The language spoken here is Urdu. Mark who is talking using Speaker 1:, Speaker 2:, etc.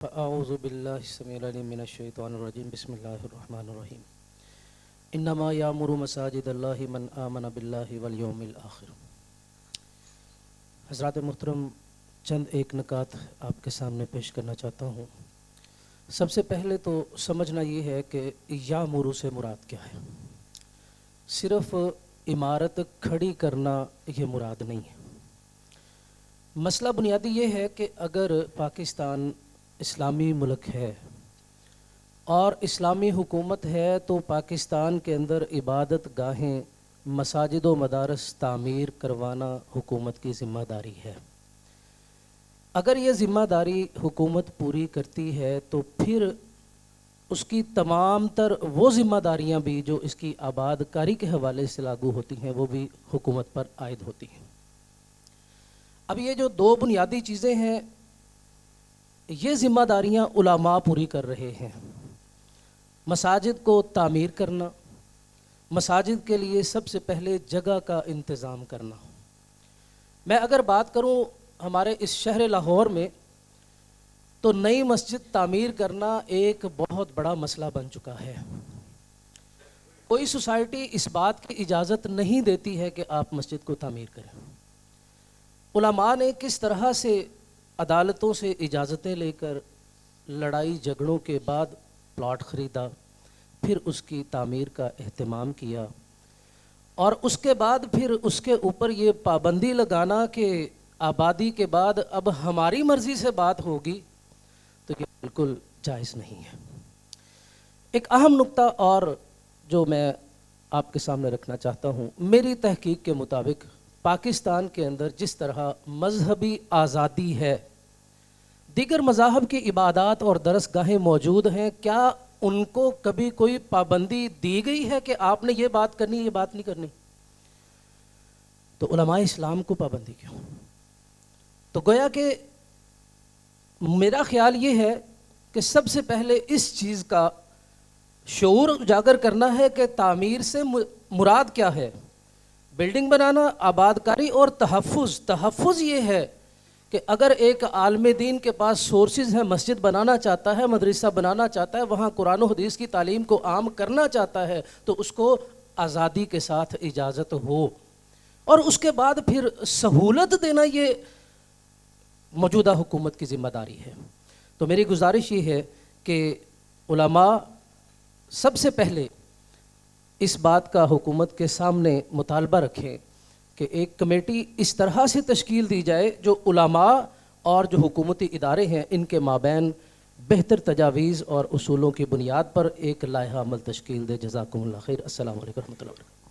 Speaker 1: اعوذ باللہ السمیع العلیم من الشیطان الرجیم بسم اللہ الرحمن الرحیم انما یامر مساجد اللہ من آمن باللہ والیوم الآخر۔ حضرات محترم، چند ایک نکات آپ کے سامنے پیش کرنا چاہتا ہوں۔ سب سے پہلے تو سمجھنا یہ ہے کہ یامر سے مراد کیا ہے۔ صرف عمارت کھڑی کرنا یہ مراد نہیں ہے۔ مسئلہ بنیادی یہ ہے کہ اگر پاکستان اسلامی ملک ہے اور اسلامی حکومت ہے تو پاکستان کے اندر عبادت گاہیں، مساجد و مدارس تعمیر کروانا حکومت کی ذمہ داری ہے۔ اگر یہ ذمہ داری حکومت پوری کرتی ہے تو پھر اس کی تمام تر وہ ذمہ داریاں بھی جو اس کی آباد کاری کے حوالے سے لاگو ہوتی ہیں وہ بھی حکومت پر عائد ہوتی ہیں۔ اب یہ جو دو بنیادی چیزیں ہیں، یہ ذمہ داریاں علماء پوری کر رہے ہیں۔ مساجد کو تعمیر کرنا، مساجد کے لیے سب سے پہلے جگہ کا انتظام کرنا۔ میں اگر بات کروں ہمارے اس شہر لاہور میں تو نئی مسجد تعمیر کرنا ایک بہت بڑا مسئلہ بن چکا ہے۔ کوئی سوسائٹی اس بات کی اجازت نہیں دیتی ہے کہ آپ مسجد کو تعمیر کریں۔ علماء نے کس طرح سے عدالتوں سے اجازتیں لے کر لڑائی جھگڑوں کے بعد پلاٹ خریدا، پھر اس کی تعمیر کا اہتمام کیا، اور اس کے بعد پھر اس کے اوپر یہ پابندی لگانا کہ آبادی کے بعد اب ہماری مرضی سے بات ہوگی، تو یہ بالکل جائز نہیں ہے۔ ایک اہم نقطہ اور جو میں آپ کے سامنے رکھنا چاہتا ہوں، میری تحقیق کے مطابق پاکستان کے اندر جس طرح مذہبی آزادی ہے، دیگر مذاہب کی عبادات اور درس گاہیں موجود ہیں، کیا ان کو کبھی کوئی پابندی دی گئی ہے کہ آپ نے یہ بات کرنی، یہ بات نہیں کرنی؟ تو علماء اسلام کو پابندی کیوں؟ تو گویا کہ میرا خیال یہ ہے کہ سب سے پہلے اس چیز کا شعور اجاگر کرنا ہے کہ تعمیر سے مراد کیا ہے۔ بلڈنگ بنانا، آباد کاری اور تحفظ یہ ہے کہ اگر ایک عالم دین کے پاس سورسز ہیں، مسجد بنانا چاہتا ہے، مدرسہ بنانا چاہتا ہے، وہاں قرآن و حدیث کی تعلیم کو عام کرنا چاہتا ہے، تو اس کو آزادی کے ساتھ اجازت ہو، اور اس کے بعد پھر سہولت دینا یہ موجودہ حکومت کی ذمہ داری ہے۔ تو میری گزارش یہ ہے کہ علماء سب سے پہلے اس بات کا حکومت کے سامنے مطالبہ رکھیں کہ ایک کمیٹی اس طرح سے تشکیل دی جائے جو علماء اور جو حکومتی ادارے ہیں ان کے مابین بہتر تجاویز اور اصولوں کی بنیاد پر ایک لائحہ عمل تشکیل دے۔ جزاکم اللہ خیر۔ السلام علیکم ورحمۃ اللہ وبرکاتہ۔